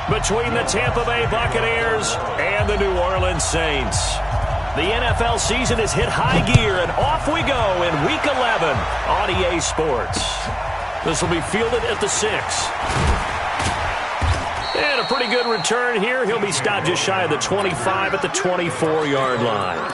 between the Tampa Bay Buccaneers and the New Orleans Saints. The NFL season has hit high gear, and off we go in Week 11 on EA Sports. This will be fielded at the 6. And a pretty good return here. He'll be stopped just shy of the 25 at the 24-yard line.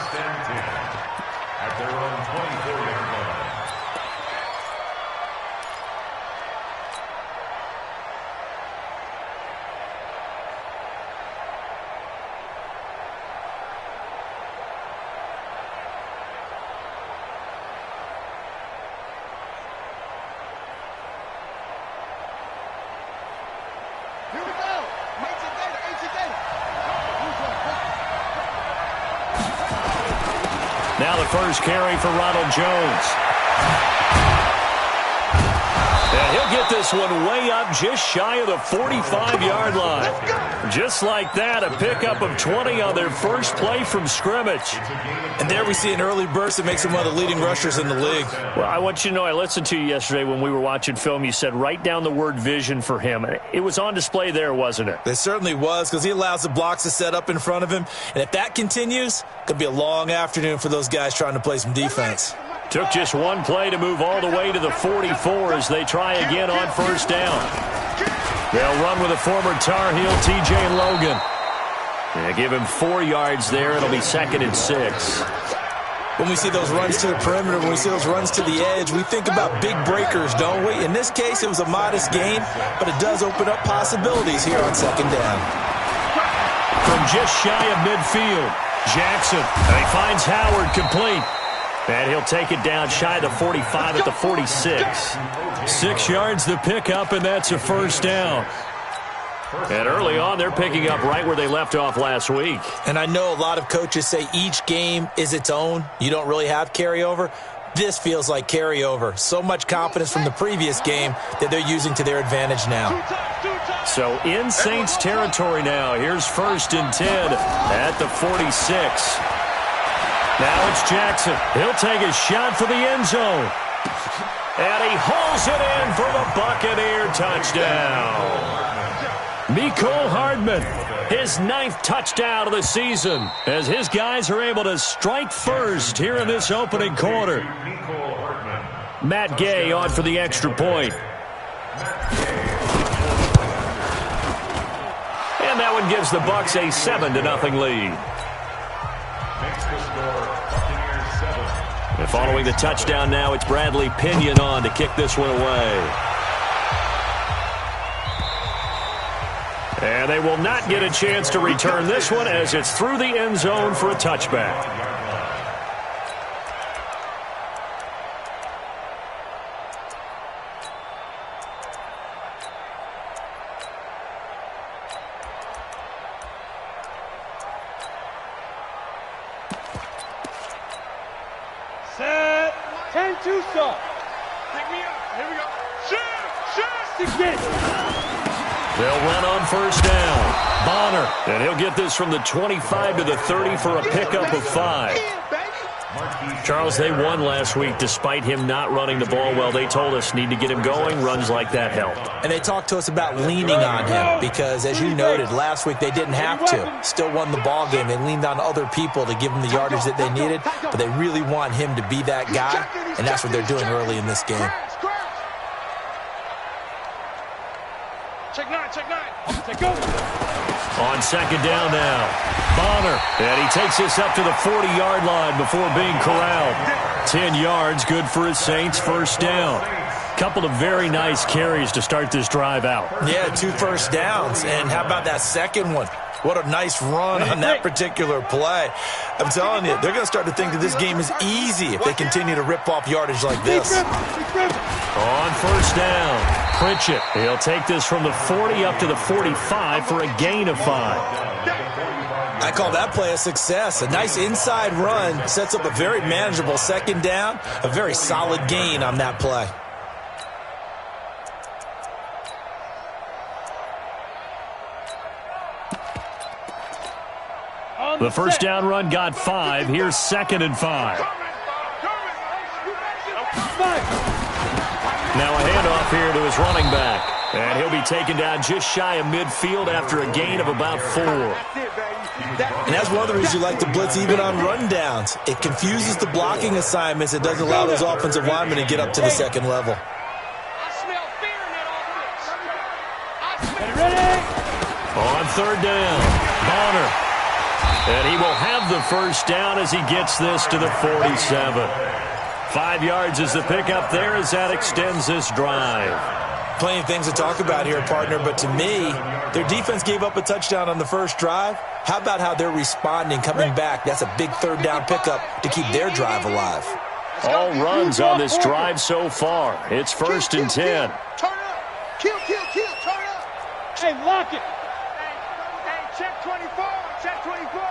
Now the first carry for Ronald Jones. And he'll get this one way up just shy of the 45-yard line. Just like that, a pickup of 20 on their first play from scrimmage. And there we see an early burst that makes him one of the leading rushers in the league. Well, I want you to know, I listened to you yesterday when we were watching film. You said write down the word vision for him. It was on display there, wasn't it? It certainly was, because he allows the blocks to set up in front of him. And if that continues, it could be a long afternoon for those guys trying to play some defense. Took just one play to move all the way to the 44 as they try again on first down. They'll run with a former Tar Heel, T.J. Logan. Yeah, give him 4 yards there. It'll be 2nd and 6. When we see those runs to the perimeter, when we see those runs to the edge, we think about big breakers, don't we? In this case, it was a modest gain, but it does open up possibilities here on 2nd down. From just shy of midfield, Jackson. And he finds Howard complete. And he'll take it down shy of the 45 at the 46. 6 yards the pickup, and that's a first down. And early on, they're picking up right where they left off last week. And I know a lot of coaches say each game is its own. You don't really have carryover. This feels like carryover. So much confidence from the previous game that they're using to their advantage now. So in Saints territory now. Here's 1st and 10 at the 46. Now it's Jackson. He'll take a shot for the end zone. And he hauls it in for the Buccaneer touchdown. Mecole Hardman, his 9th touchdown of the season, as his guys are able to strike first here in this opening quarter. Matt Gay on for the extra point. And that one gives the Bucs a 7-0 lead. And following the touchdown now, it's Bradley Pinion on to kick this one away. And they will not get a chance to return this one as it's through the end zone for a touchback. Set. 10-2 stop. Pick me up. Here we go. Shoot. 6 They'll run on first down. Bonner. And he'll get this from the 25 to the 30 for a pickup of 5. Charles, they won last week despite him not running the ball well. They told us need to get him going. Runs like that help. And they talked to us about leaning on him because, as you noted, last week they didn't have to. Still won the ball game. They leaned on other people to give them the yardage that they needed, but they really want him to be that guy, and that's what they're doing early in this game. Check 9. Take over. On 2nd down now, Bonner. And he takes this up to the 40-yard line before being corralled. 10 yards, good for his Saints, first down. Couple of very nice carries to start this drive out. Yeah, 2 first downs. And how about that second one? What a nice run on that particular play. I'm telling you, they're going to start to think that this game is easy if they continue to rip off yardage like this. On first down, Pritchett. He'll take this from the 40 up to the 45 for a gain of 5. I call that play a success. A nice inside run sets up a very manageable 2nd down. A very solid gain on that play. The first down run got 5. Here's 2nd and 5. Now a handoff here to his running back. And he'll be taken down just shy of midfield after a gain of about 4. And that's one of the reasons you like to blitz even on rundowns. It confuses the blocking assignments. It doesn't allow those offensive linemen to get up to the second level. On third down, Bonner. And he will have the first down as he gets this to the 47. 5 yards is the pickup there as that extends this drive. Plenty of things to talk about here, partner, but to me, their defense gave up a touchdown on the first drive. How about how they're responding, coming back? That's a big third down pickup to keep their drive alive. All runs on this drive so far. It's 1st and 10. Turn up. Kill, turn up. Hey, lock it. Hey, check 24. Check 24.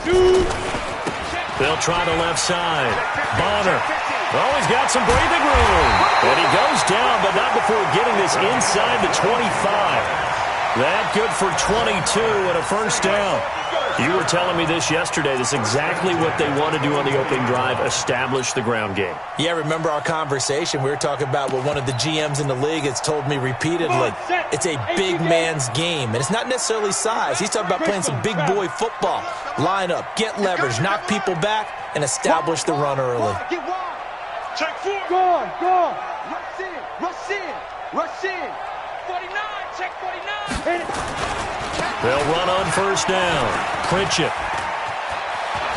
Dude. They'll try the left side. Bonner. Oh, he's got some breathing room. And he goes down, but not before getting this inside the 25. That good for 22 and a first down. You were telling me this yesterday. This is exactly what they want to do on the opening drive, establish the ground game. Yeah, remember our conversation? We were talking about what one of the GMs in the league has told me repeatedly. It's a big man's game, and it's not necessarily size. He's talking about playing some big boy football. Line up, get leverage, knock people back, and establish the run early. Check 4. Go on. Rush in. 49, check 49. They'll run on first down. Pritchett.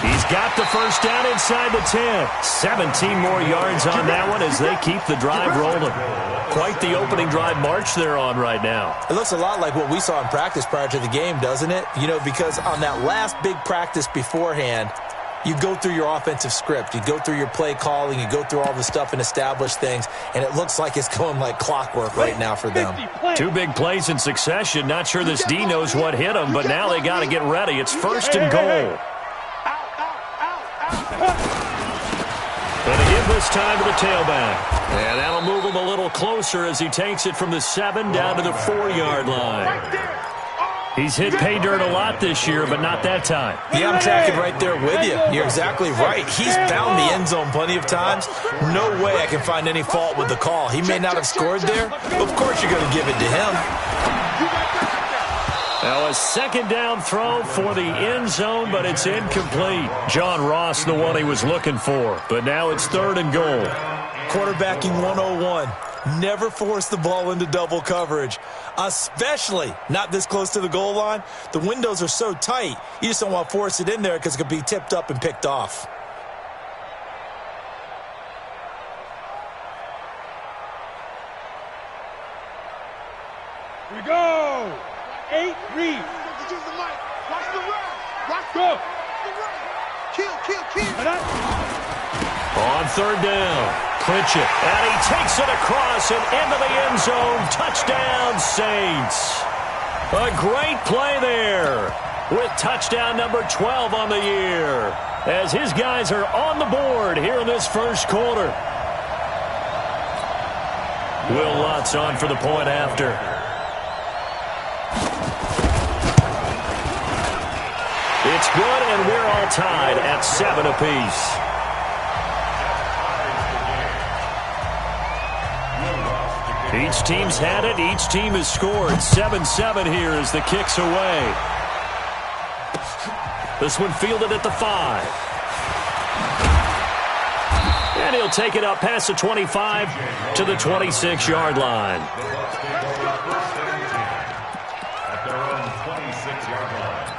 He's got the first down inside the 10. 17 more yards on that one as they keep the drive rolling. Quite the opening drive march they're on right now. It looks a lot like what we saw in practice prior to the game, doesn't it? You know, because on that last big practice beforehand, you go through your offensive script. You go through your play calling. You go through all the stuff and establish things. And it looks like it's going like clockwork right now for them. 2 big plays in succession. Not sure this D knows what hit him, but now they got to get ready. It's 1st and goal. Going to give this time to the tailback. And that'll move him a little closer as he takes it from the 7 down to the 4-yard line. He's hit pay dirt a lot this year, but not that time. Yeah, I'm tracking right there with you. You're exactly right. He's found the end zone plenty of times. No way I can find any fault with the call. He may not have scored there, but of course you're going to give it to him. Now a 2nd down throw for the end zone, but it's incomplete. John Ross, the one he was looking for, but now it's 3rd and goal. Quarterbacking 101. Never force the ball into double coverage, especially not this close to the goal line. The windows are so tight, you just don't want to force it in there because it could be tipped up and picked off. Here we go. 8 read. Watch the run. Watch go. Kill. On 3rd down. Pritchett, and he takes it across and into the end zone. Touchdown, Saints. A great play there with touchdown number 12 on the year as his guys are on the board here in this first quarter. Will Lutz on for the point after. It's good, and we're all tied at 7 apiece. Each team's had it. Each team has scored. 7-7 here as the kick's away. This one fielded at the 5. And he'll take it up past the 25 to the 26-yard line. At their own 26-yard line.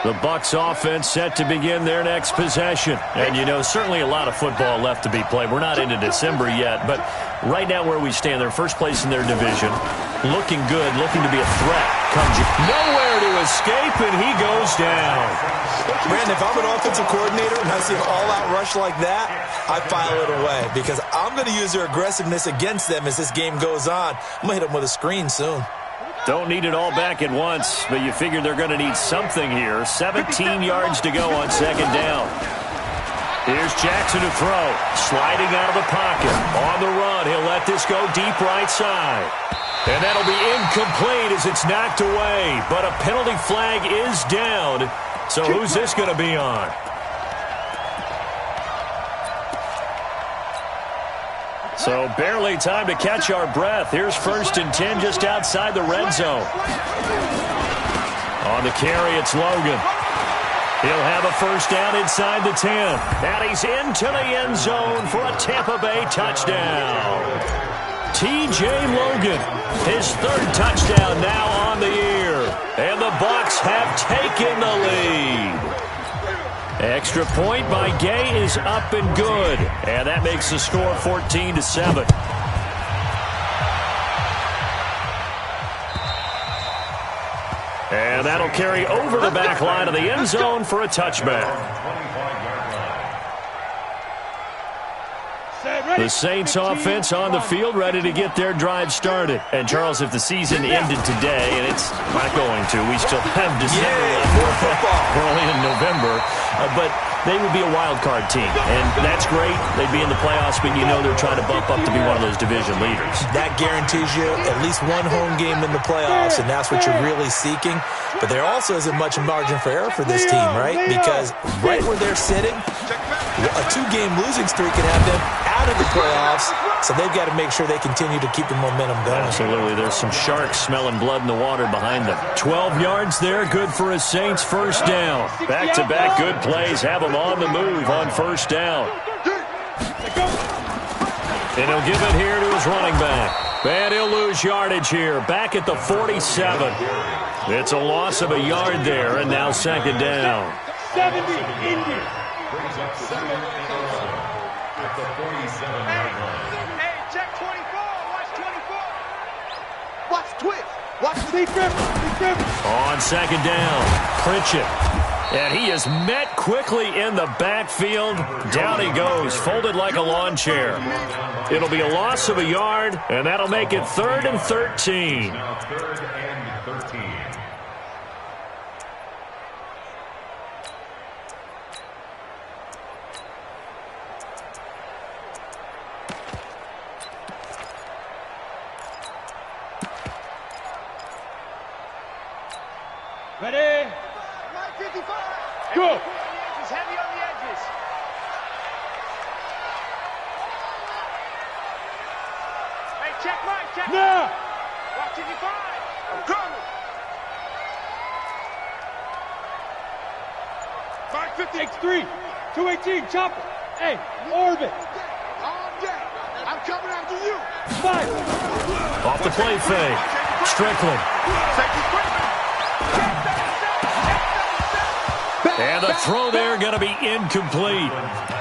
The Bucs offense set to begin their next possession. And, you know, certainly a lot of football left to be played. We're not into December yet, but right now where we stand, they're first place in their division. Looking good, looking to be a threat. Comes nowhere to escape, and he goes down. Brandon, if I'm an offensive coordinator and I see an all-out rush like that, I file it away because I'm going to use their aggressiveness against them as this game goes on. I'm going to hit them with a screen soon. Don't need it all back at once, but you figure they're going to need something here. 17 yards to go on 2nd down. Here's Jackson to throw. Sliding out of the pocket. On the run, he'll let this go deep right side. And that'll be incomplete as it's knocked away. But a penalty flag is down. So who's this going to be on? So barely time to catch our breath. Here's 1st and 10 just outside the red zone. On the carry, it's Logan. He'll have a 1st down inside the 10. And he's into the end zone for a Tampa Bay touchdown. T.J. Logan, his 3rd touchdown now on the year. And the Bucs have taken the lead. Extra point by Gay is up and good. And that makes the score 14-7. And that'll carry over the back line of the end zone for a touchback. The Saints offense on the field, ready to get their drive started. And, Charles, if the season ended today, and it's not going to, we still have December left, early in November, but they would be a wild card team. And that's great. They'd be in the playoffs, but you know they're trying to bump up to be one of those division leaders. That guarantees you at least one home game in the playoffs, and that's what you're really seeking. But there also isn't much margin for error for this team, right? Because right where they're sitting, a 2-game losing streak can have them out of the playoffs, so they've got to make sure they continue to keep the momentum going. Absolutely. There's some sharks smelling blood in the water behind them. 12 yards there, good for a Saints 1st down. Back-to-back good plays have them on the move on 1st down. And he'll give it here to his running back. And he'll lose yardage here, back at the 47. It's a loss of a yard there, and now 2nd down. 70 Indians. Brings up 2nd and 11 at the 47-yard line. Hey, check 24. Watch 24. Watch twist. Watch the grip. On 2nd down, Pritchett. And he is met quickly in the backfield. Down he goes, folded like a lawn chair. It'll be a loss of a yard, and that'll make it 3rd and 13. Now 3rd and 13. Ready? 55. Go. He's heavy on the edges. Hey, check right, check. Now. Watch 55. I'm coming. Mark 50. Takes 3. 218. Chopper. Hey, orbit. All day. I'm coming after you. 5. Off the play fake. Strickland. And the throw there going to be incomplete.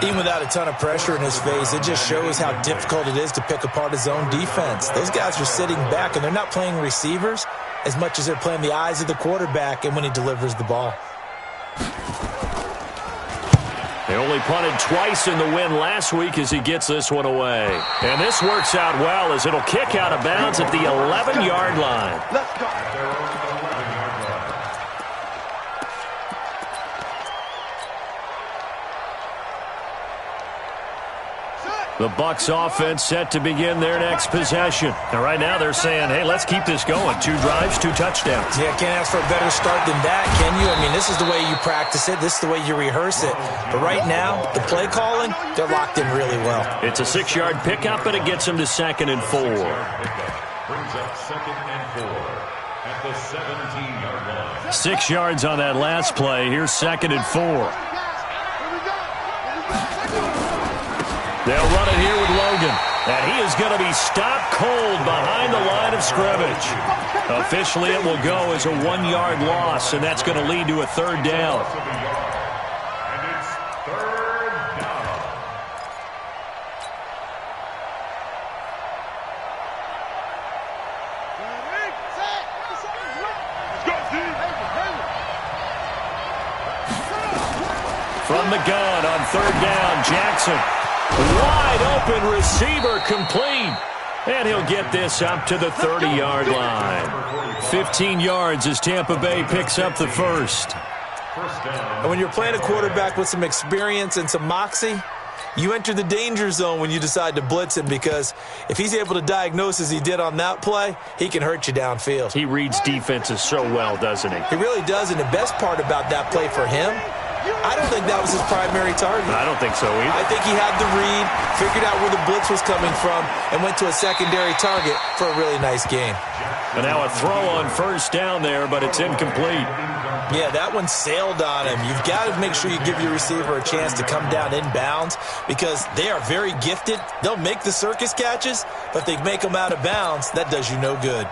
Even without a ton of pressure in his face, it just shows how difficult it is to pick apart his own defense. Those guys are sitting back, and they're not playing receivers as much as they're playing the eyes of the quarterback and when he delivers the ball. They only punted twice in the win last week as he gets this one away. And this works out well as it'll kick out of bounds at the 11-yard line. Let's go. The Bucs offense set to begin their next possession. And right now they're saying, hey, let's keep this going. 2 drives, 2 touchdowns. Yeah, can't ask for a better start than that, can you? I mean, this is the way you practice it. This is the way you rehearse it. But right now, the play calling, they're locked in really well. It's a 6-yard pickup, and it gets them to 2nd and 4. Brings up 2nd and 4 at the 17-yard line. 6 yards on that last play. Here's 2nd and 4. They'll run it here with Logan. And he is going to be stopped cold behind the line of scrimmage. Officially, it will go as a 1-yard loss, and that's going to lead to a 3rd down. And it's 3rd down. From the gun on 3rd down, Jackson. Wide open receiver complete. And he'll get this up to the 30-yard line. 15 yards as Tampa Bay picks up the 1st. And when you're playing a quarterback with some experience and some moxie, you enter the danger zone when you decide to blitz him, because if he's able to diagnose as he did on that play, he can hurt you downfield. He reads defenses so well, doesn't he? He really does, and the best part about that play for him I don't think that was his primary target. I don't think so either. I think he had the read, figured out where the blitz was coming from, and went to a secondary target for a really nice game. And now a throw on first down there, but it's incomplete. Yeah, that one sailed on him. You've got to make sure you give your receiver a chance to come down inbounds because they are very gifted. They'll make the circus catches, but if they make them out of bounds, that does you no good.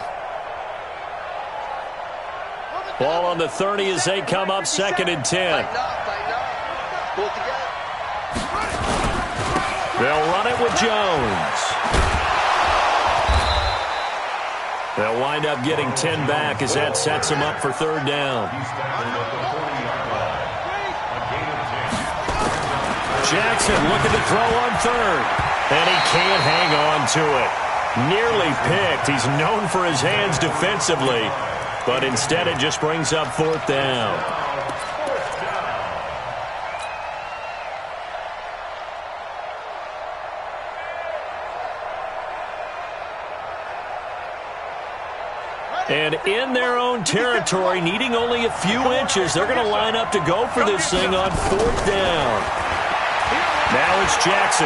Ball on the 30 as they come up 2nd and 10. They'll run it with Jones. They'll wind up getting 10 back as that sets them up for 3rd down. Jackson looking to throw on 3rd. And he can't hang on to it. Nearly picked. He's known for his hands defensively. But instead it just brings up 4th down. And in their own territory, needing only a few inches, they're going to line up to go for this thing on 4th down. Now it's Jackson.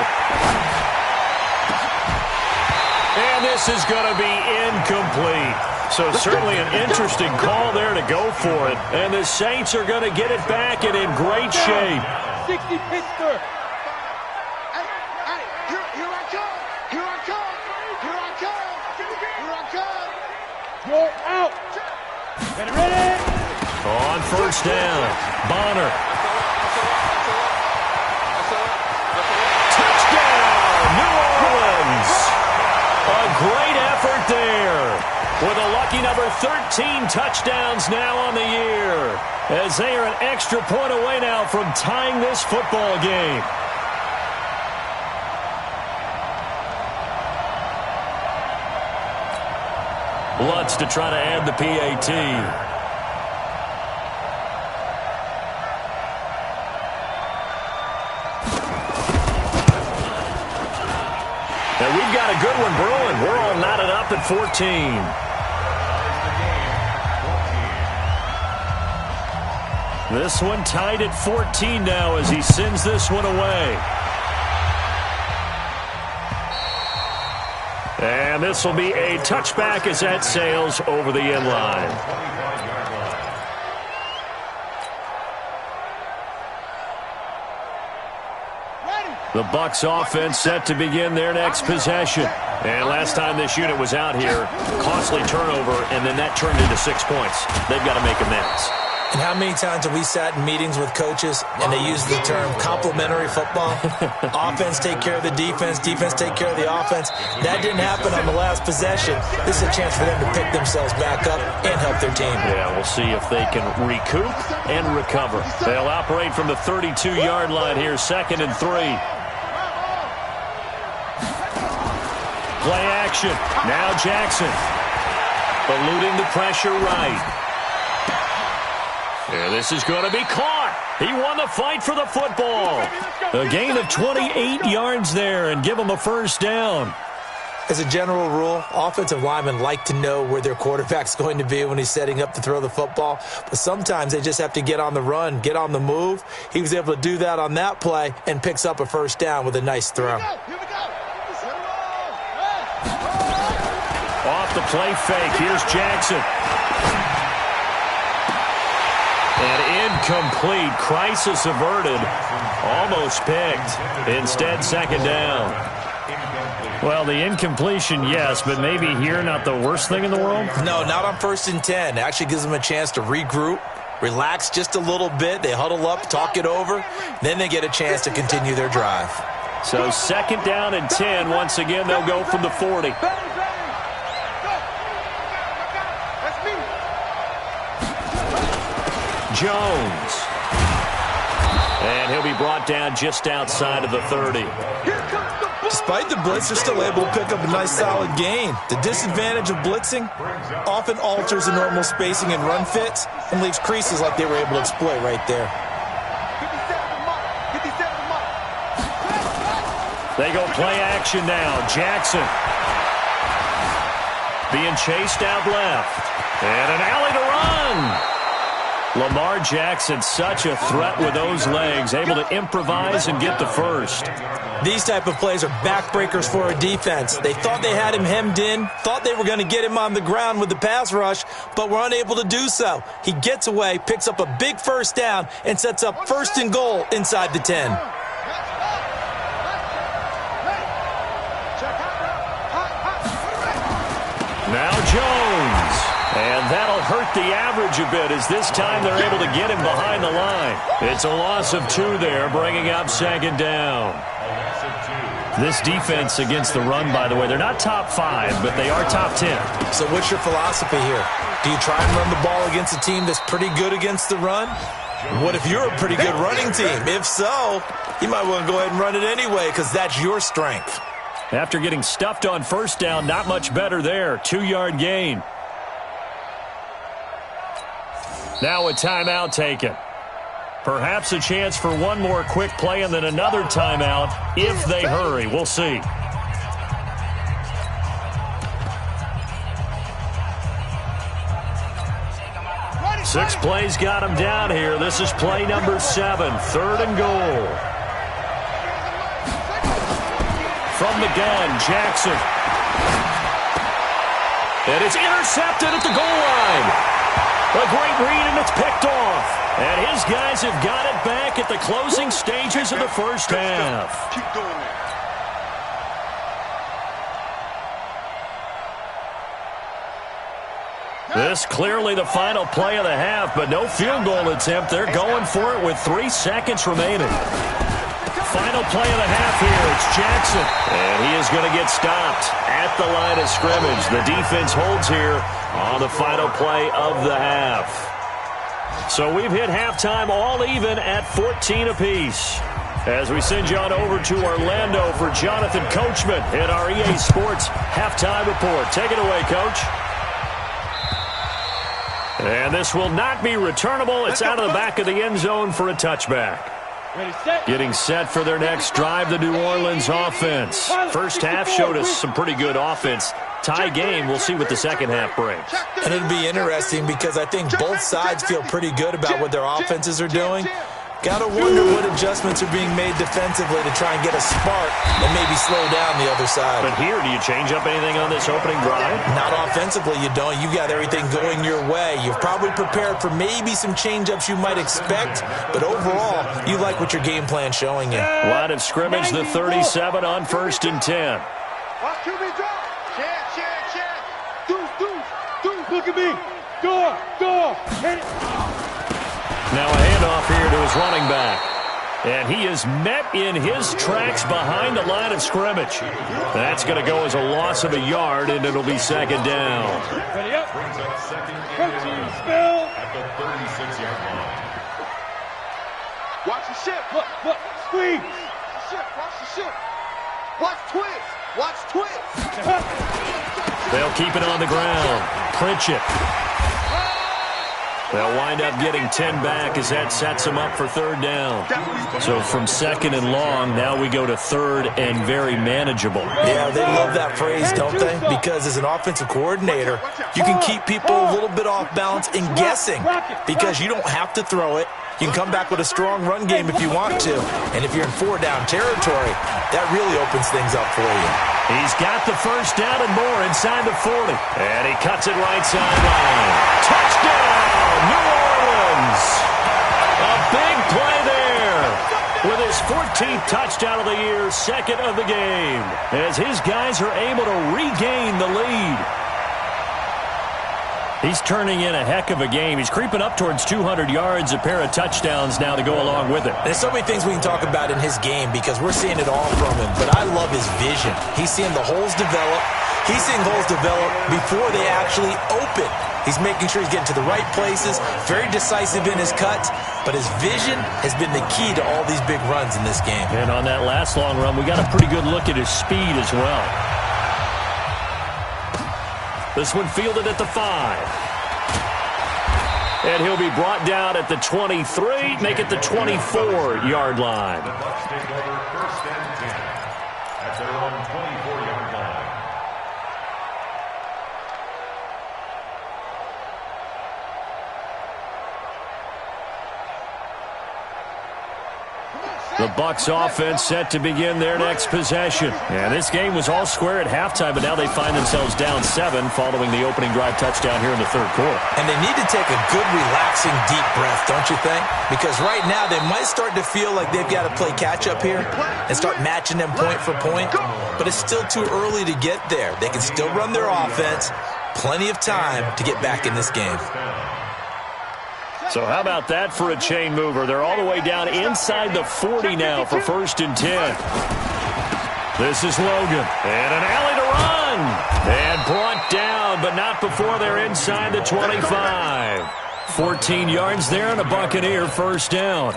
And this is going to be incomplete. So certainly an interesting call there to go for it. And the Saints are going to get it back and in great shape. 60 Pittsburgh. You're out. Get ready. On 1st down, Bonner. Touchdown, New Orleans. A great effort there. With a lucky number 13 touchdowns now on the year. As they are an extra point away now from tying this football game. Lutz to try to add the PAT. And we've got a good one brewing. We're all knotted up at 14. This one tied at 14 now as he sends this one away. And this will be a touchback as that sails over the end line. The Bucs offense set to begin their next possession. And last time this unit was out here, costly turnover, and then that turned into 6 points. They've got to make amends. And how many times have we sat in meetings with coaches and they use the term complementary football? Offense take care of the defense, defense take care of the offense. That didn't happen on the last possession. This is a chance for them to pick themselves back up and help their team. Yeah, we'll see if they can recoup and recover. They'll operate from the 32-yard line here, 2nd and 3. Play action. Now Jackson. Eluding the pressure right. Yeah, this is going to be caught. He won the fight for the football. A gain of 28 yards there and give him a 1st down. As a general rule, offensive linemen like to know where their quarterback's going to be when he's setting up to throw the football. But sometimes they just have to get on the run, get on the move. He was able to do that on that play and picks up a 1st down with a nice throw. Off the play fake. Here's Jackson. And incomplete. Crisis averted. Almost picked. Instead, 2nd down. Well, the incompletion, yes, but maybe here not the worst thing in the world? No, not on 1st and 10. It actually gives them a chance to regroup, relax just a little bit. They huddle up, talk it over. Then they get a chance to continue their drive. So 2nd down and 10. Once again, they'll go from the 40. Jones. And he'll be brought down just outside of the 30. Despite the blitz, they're still able to pick up a nice solid gain. The disadvantage of blitzing often alters the normal spacing and run fits and leaves creases like they were able to exploit right there. They go play action now. Jackson being chased out left. And an alley to run. Lamar Jackson, such a threat with those legs, able to improvise and get the first. These type of plays are backbreakers for a defense. They thought they had him hemmed in, thought they were going to get him on the ground with the pass rush, but were unable to do so. He gets away, picks up a big first down, and sets up 1st and goal inside the 10. Now Jones. And that'll hurt the average a bit as this time they're able to get him behind the line. It's a loss of 2 there, bringing up 2nd down. This defense against the run, by the way, they're not top 5, but they are top 10. So what's your philosophy here? Do you try and run the ball against a team that's pretty good against the run? What if you're a pretty good running team? If so, you might want to go ahead and run it anyway because that's your strength. After getting stuffed on 1st down, not much better there. 2-yard gain. Now a timeout taken. Perhaps a chance for one more quick play and then another timeout if they hurry. We'll see. Six plays got him down here. This is play number 7, 3rd and goal. From the gun, Jackson. And it's intercepted at the goal line. A great read, and it's picked off. And his guys have got it back at the closing stages of the first half. Keep doing that. This clearly the final play of the half, but no field goal attempt. They're going for it with 3 seconds remaining. Final play of the half here. It's Jackson. And he is going to get stopped at the line of scrimmage. The defense holds here on the final play of the half. So we've hit halftime all even at 14 apiece. As we send you on over to Orlando for Jonathan Coachman in our EA Sports halftime report. Take it away, Coach. And this will not be returnable. It's out of the back of the end zone for a touchback. Getting set for their next drive, the New Orleans offense. First half showed us some pretty good offense. Tie game, we'll see what the second half brings. And it'll be interesting because I think both sides feel pretty good about what their offenses are doing. Got to wonder what adjustments are being made defensively to try and get a spark and maybe slow down the other side. But here, do you change up anything on this opening drive? Not offensively, you don't. You got everything going your way. You've probably prepared for maybe some change-ups you might expect, but overall, you like what your game plan's showing you. Line of scrimmage, the 37 on 1st and 10. Watch QB drop. Check. Deuce. Look at me. Go. Hit it. Now a handoff here to his running back. And he is met in his tracks behind the line of scrimmage. That's going to go as a loss of a yard, and it'll be 2nd down. Ready up. Brings up 2nd and Spell. 10 at the 36-yard line. Watch the ship. Look. Squeeze. Watch the ship. Watch twist. They'll keep it on the ground. Pritchett. They'll wind up getting 10 back as that sets them up for 3rd down. So from 2nd and long, now we go to 3rd and very manageable. Yeah, they love that phrase, don't they? Because as an offensive coordinator, you can keep people a little bit off balance and guessing because you don't have to throw it. You can come back with a strong run game if you want to. And if you're in 4-down territory, that really opens things up for you. He's got the first down and more inside the 40. And he cuts it right sideline. Touchdown, New Orleans. A big play there. With his 14th touchdown of the year, 2nd of the game. As his guys are able to regain the lead. He's turning in a heck of a game. He's creeping up towards 200 yards, a pair of touchdowns now to go along with it. There's so many things we can talk about in his game because we're seeing it all from him. But I love his vision. He's seeing the holes develop. He's seeing holes develop before they actually open. He's making sure he's getting to the right places, very decisive in his cuts, but his vision has been the key to all these big runs in this game. And on that last long run, we got a pretty good look at his speed as well. This one fielded at the 5. And he'll be brought down at the 23, make it the 24-yard line. The Bucs take over 1st and 10 at their own 24-yard line. The Bucs offense set to begin their next possession. And this game was all square at halftime, but now they find themselves down 7 following the opening drive touchdown here in the third quarter. And they need to take a good, relaxing, deep breath, don't you think? Because right now they might start to feel like they've got to play catch-up here and start matching them point for point. But it's still too early to get there. They can still run their offense. Plenty of time to get back in this game. So how about that for a chain mover? They're all the way down inside the 40 now for 1st and 10. This is Logan. And an alley to run. And brought down, but not before they're inside the 25. 14 yards there and a Buccaneer first down.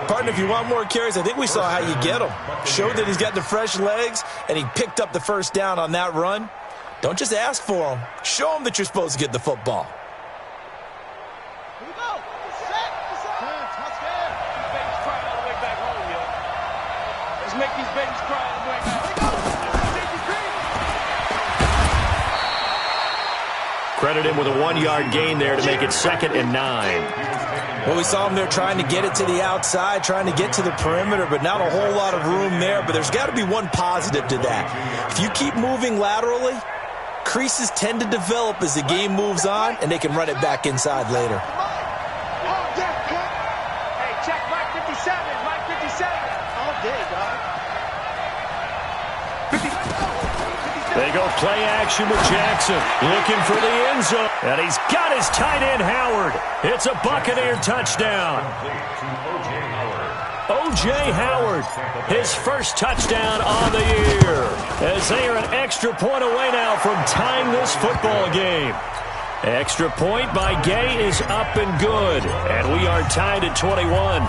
Partner, if you want more carries, I think we saw how you get him. Showed that he's got the fresh legs, and he picked up the first down on that run. Don't just ask for him. Show him that you're supposed to get the football. Make these babies cry on the way back. Credit him with a 1-yard gain there to make it 2nd and 9. Well, we saw him there trying to get it to the outside, trying to get to the perimeter, but not a whole lot of room there. But there's got to be one positive to that. If you keep moving laterally, creases tend to develop as the game moves on, and they can run it back inside later. Hey, check Mike 57, Mike 57. All day, dog. They go play action with Jackson, looking for the end zone. And he's got his tight end, Howard. It's a Buccaneer touchdown. O.J. Howard, his first touchdown on the year. As they are an extra point away now from tying this football game. Extra point by Gay is up and good. And we are tied at 21.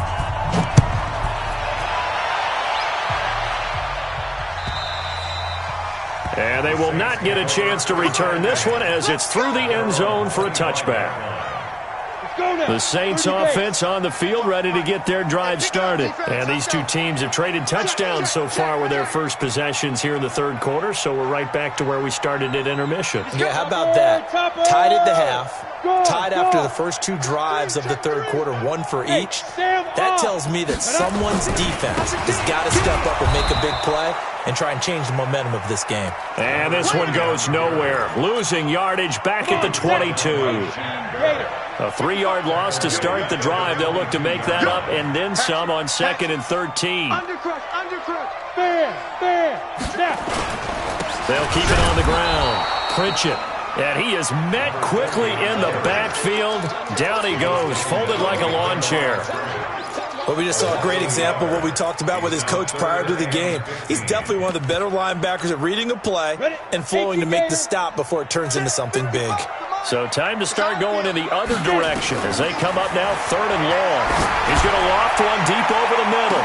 And they will not get a chance to return this one as it's through the end zone for a touchback. The Saints offense on the field ready to get their drive started. And these two teams have traded touchdowns so far with their first possessions here in the third quarter, so we're right back to where we started at intermission. Yeah, how about that? Tied at the half. Tied after the first 2 drives of the third quarter, 1 for each. That tells me that someone's defense has got to step up and make a big play and try and change the momentum of this game. And this one goes nowhere. Losing yardage back at the 22. A 3-yard loss to start the drive. They'll look to make that up and then some on 2nd and 13. Undercrush, undercrush. Fair, snap. They'll keep it on the ground. Pritchett. And he is met quickly in the backfield. Down he goes, folded like a lawn chair. But we just saw a great example of what we talked about with his coach prior to the game. He's definitely one of the better linebackers at reading a play and flowing to make the stop before it turns into something big. So time to start going in the other direction as they come up now 3rd and long. He's going to loft one deep over the middle.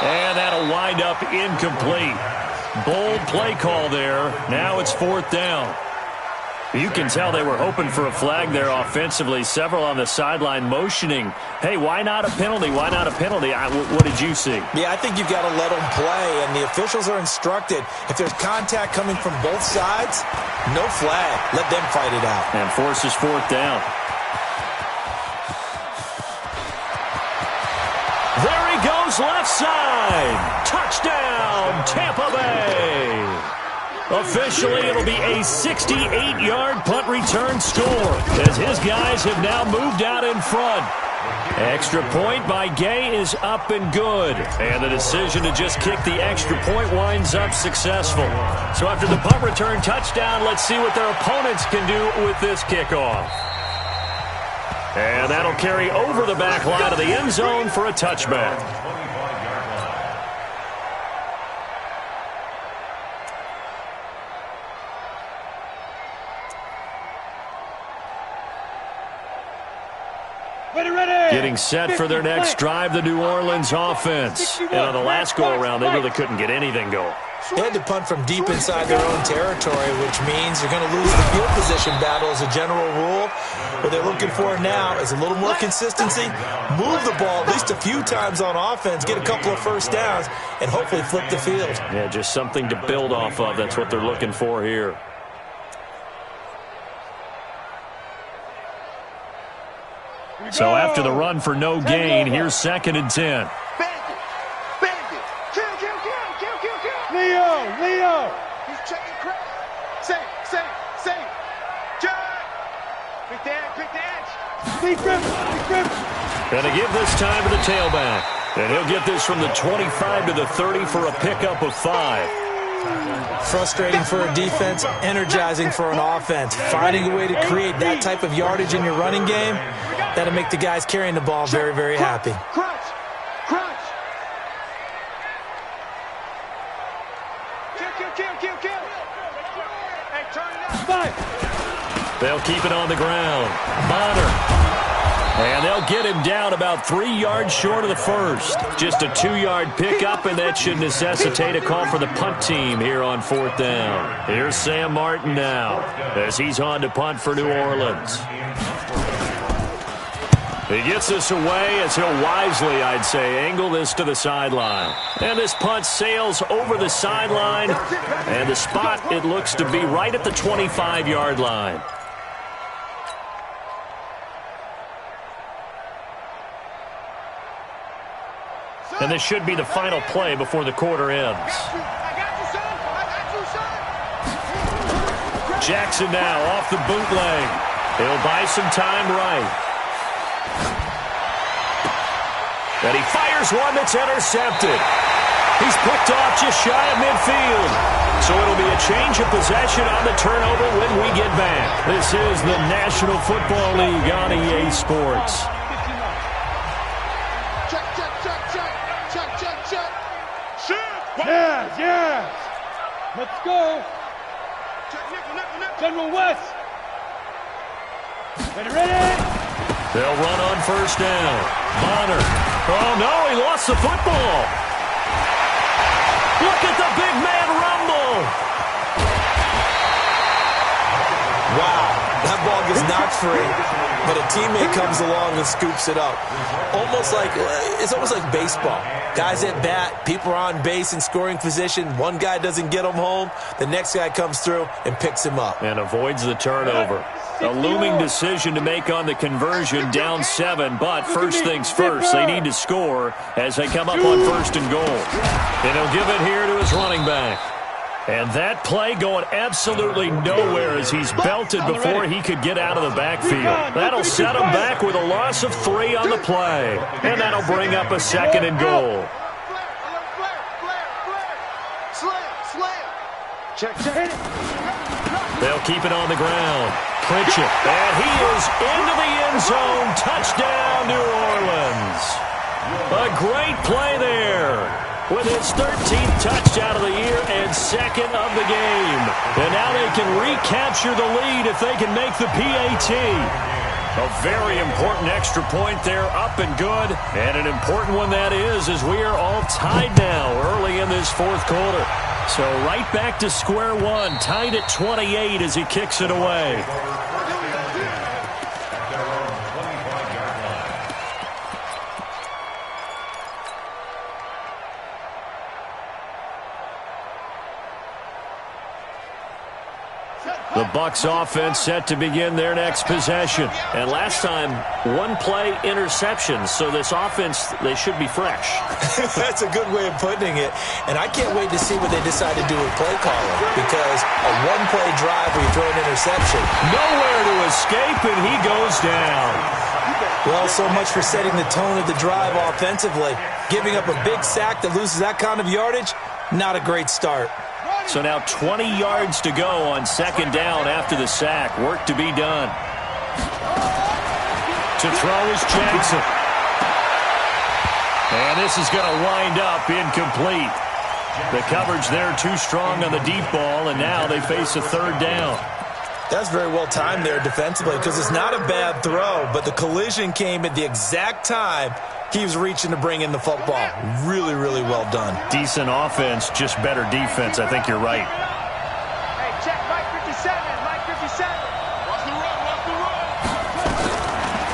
And that'll wind up incomplete. Bold play call there. Now it's 4th down. You can tell they were hoping for a flag there offensively. Several on the sideline motioning, hey, why not a penalty? Why not a penalty? What did you see? Yeah, I think you've got to let them play, and the officials are instructed. If there's contact coming from both sides, no flag. Let them fight it out. And forces 4th down. There he goes, left side. Touchdown, Tampa Bay. Officially, it'll be a 68-yard punt return score as his guys have now moved out in front. Extra point by Gay is up and good. And the decision to just kick the extra point winds up successful. So after the punt return touchdown, let's see what their opponents can do with this kickoff. And that'll carry over the back line of the end zone for a touchback. Getting set for their next drive, the New Orleans offense. And on the last go-around, they really couldn't get anything going. They had to punt from deep inside their own territory, which means you're going to lose the field position battle as a general rule. What they're looking for now is a little more consistency, move the ball at least a few times on offense, get a couple of first downs, and hopefully flip the field. Yeah, just something to build off of. That's what they're looking for here. So after the run for no gain, here's 2nd and 10. Leo. He's checking crap. Say. Jack. Pick the edge. Big grip. Gonna give this time to the tailback. And he'll get this from the 25 to the 30 for a pickup of 5. Frustrating for a defense, energizing for an offense. Finding a way to create that type of yardage in your running game, that'll make the guys carrying the ball very, very happy. Crunch. Kill. Hey, turn it up. 5. They'll keep it on the ground. Bonner. And they'll get him down about 3 yards short of the first. Just a 2-yard pickup, and that should necessitate a call for the punt team here on 4th down. Here's Sam Martin now as he's on to punt for New Orleans. He gets this away as he'll wisely, I'd say, angle this to the sideline. And this punt sails over the sideline, and the spot, it looks to be right at the 25-yard line. And this should be the final play before the quarter ends. Jackson now off the bootleg. He'll buy some time right. And he fires one that's intercepted. He's picked off just shy of midfield. So it'll be a change of possession on the turnover when we get back. This is the National Football League on EA Sports. Yes. Let's go. General West. Ready? They'll run on first down. Bonner. Oh, no, he lost the football. Look at the big man rumble. Wow, that ball gets knocked free, but a teammate comes along and scoops it up. It's almost like baseball. Guys at bat, people are on base in scoring position. One guy doesn't get him home. The next guy comes through and picks him up. And avoids the turnover. A looming decision to make on the conversion, down 7. But first things first, they need to score as they come up on first and goal. And he'll give it here to his running back. And that play going absolutely nowhere as he's belted before he could get out of the backfield. That'll set him back with a loss of 3 on the play. And that'll bring up a second and goal. They'll keep it on the ground. Pritchett. And he is into the end zone. Touchdown, New Orleans. A great play there, with his 13th touchdown of the year and second of the game. And now they can recapture the lead if they can make the PAT. A very important extra point there, up and good. And an important one that is, as we are all tied now early in this fourth quarter. So right back to square one, tied at 28 as he kicks it away. The Bucs offense set to begin their next possession. And last time, 1-play interception. So this offense, they should be fresh. That's a good way of putting it. And I can't wait to see what they decide to do with play calling. Because a 1-play drive where you throw an interception. Nowhere to escape, and he goes down. Well, so much for setting the tone of the drive offensively. Giving up a big sack that loses that kind of yardage, not a great start. So now 20 yards to go on second down after the sack. Work to be done. To throw is Jackson. And this is going to wind up incomplete. The coverage there too strong on the deep ball, and now they face a third down. That's very well timed there defensively because it's not a bad throw, but the collision came at the exact time he was reaching to bring in the football. Really, really well done. Decent offense, just better defense. I think you're right. Hey, check Mike 57. Mike 57. Watch the run.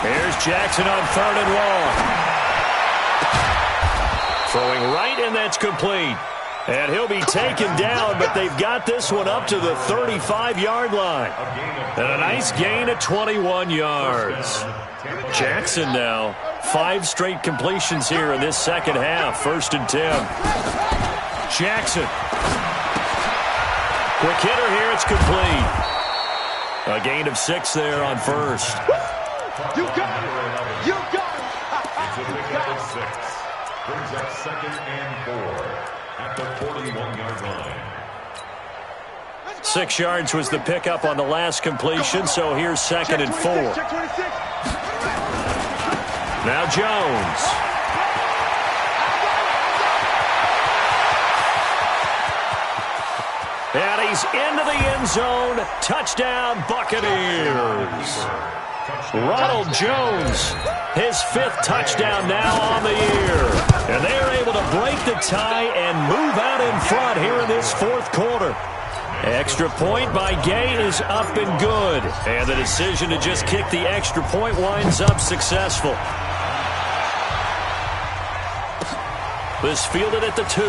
Here's Jackson on third and long. Throwing right, and that's complete. And he'll be taken down, but they've got this one up to the 35-yard line. And a nice gain of 21 yards. Jackson now, 5 straight completions here in this second half. 1st and 10. Jackson. Quick hitter here. It's complete. A gain of 6 there on first. You got it. You got it. It's a pickup of 6. Brings up 2nd and 4 at the 41-yard line. 6 yards was the pickup on the last completion, so here's 2nd and 4. Check 26. Now Jones. And he's into the end zone. Touchdown, Buccaneers. Ronald Jones, his 5th touchdown now on the year. And they're able to break the tie and move out in front here in this 4th quarter. Extra point by Gay is up and good. And the decision to just kick the extra point winds up successful. This fielded at the 2.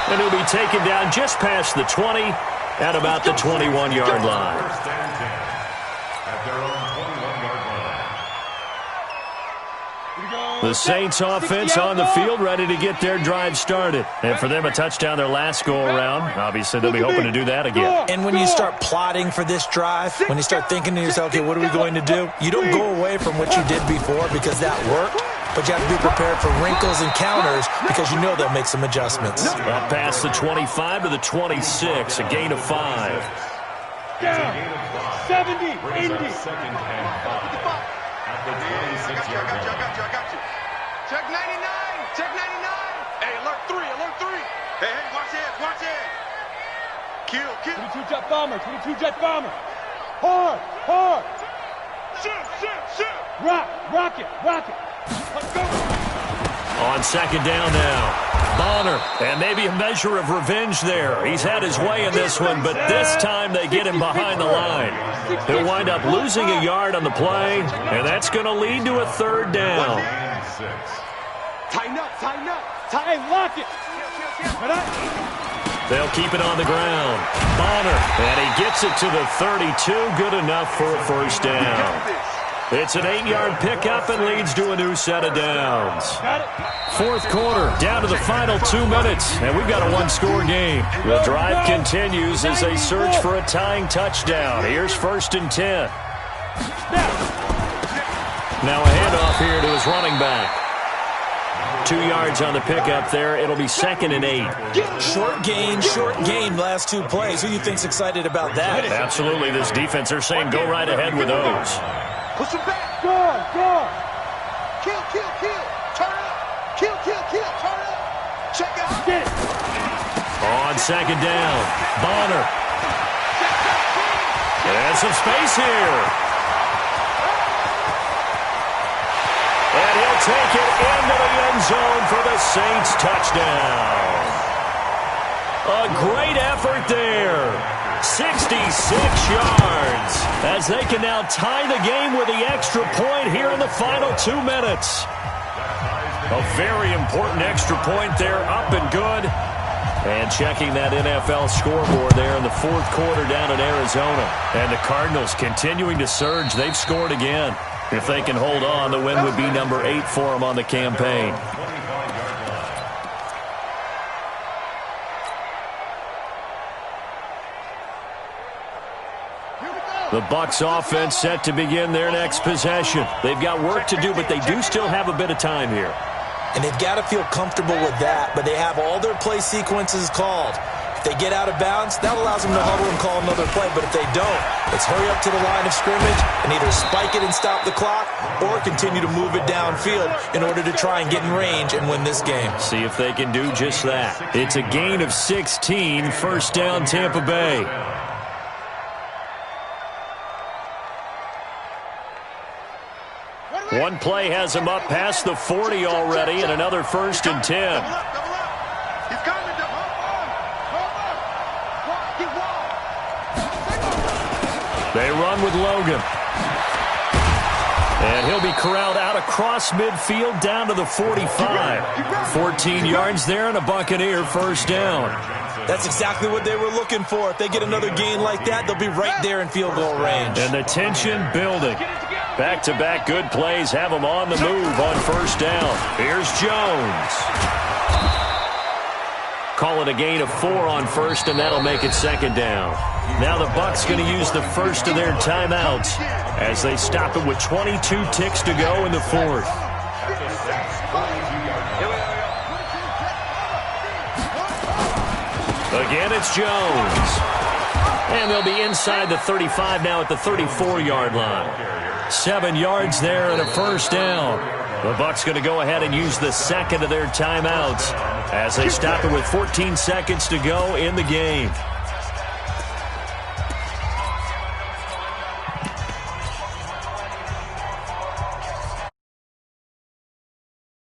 And he'll be taken down just past the 20 at about the 21-yard line. First and 10 at their own 21-yard line. The Saints offense on the field, ready to get their drive started. And for them, a touchdown their last go-around. Obviously, they'll be hoping to do that again. And when you start plotting for this drive, when you start thinking to yourself, okay, what are we going to do? You don't go away from what you did before because that worked. But you have to be prepared for wrinkles and counters because you know they'll make some adjustments. Up past the 25 to the 26, a gain of 5. Down. 70, 80. Brings up 2nd and 5 at the 26-yard line. I got you. Check 99. Check 99. Hey, alert 3. Alert 3. Hey, watch it. Watch it. Kill. 22 jet bomber. 22 jet bomber. Hard. Shoot. Rocket. Let's go. On 2nd down now, Bonner, and maybe a measure of revenge there. He's had his way in this one, but this time they get him behind the line. He'll wind up losing a yard on the play, and that's going to lead to a 3rd down. Tighten up. Hey, lock it. They'll keep it on the ground. Bonner, and he gets it to the 32, good enough for a 1st down. It's an 8-yard pickup and leads to a new set of downs. 4th quarter, down to the final 2 minutes, and we've got a 1-score game. The drive continues as they search for a tying touchdown. Here's 1st and 10. Now a handoff here to his running back. 2 yards on the pickup there. It'll be 2nd and 8. Short gain, last 2 plays. Who do you think's excited about that? Absolutely, this defense, they're saying go right ahead with those. Push him back. Go. Kill. Turn up. Kill. Turn up. Check out. Get it. On 2nd down, Bonner. And some space here. And he'll take it into the end zone for the Saints touchdown. A great effort there. 66 yards as they can now tie the game with the extra point here in the final 2 minutes. A very important extra point there, up and good. And checking that NFL scoreboard there in the 4th quarter down in Arizona. And the Cardinals continuing to surge. They've scored again. If they can hold on, the win would be number 8 for them on the campaign. The Bucs offense set to begin their next possession. They've got work to do, but they do still have a bit of time here. And they've got to feel comfortable with that, but they have all their play sequences called. If they get out of bounds, that allows them to huddle and call another play, but if they don't, it's hurry up to the line of scrimmage and either spike it and stop the clock or continue to move it downfield in order to try and get in range and win this game. See if they can do just that. It's a gain of 16, 1st down Tampa Bay. One play has him up past the 40 already, and another 1st and 10. They run with Logan. And he'll be corralled out across midfield down to the 45. 14 yards there and a Buccaneer 1st down. That's exactly what they were looking for. If they get another gain like that, they'll be right there in field goal range. And the tension building. Back-to-back good plays have them on the move on 1st down. Here's Jones. call it a gain of 4 on first, and that'll make it second down. Now the Bucs going to use the first of their timeouts as they stop it with 22 ticks to go in the fourth. Again, it's Jones. And they'll be inside the 35 now at the 34-yard line. 7 yards there and a first down. The Bucs going to go ahead and use the second of their timeouts as they stop it with 14 seconds to go in the game.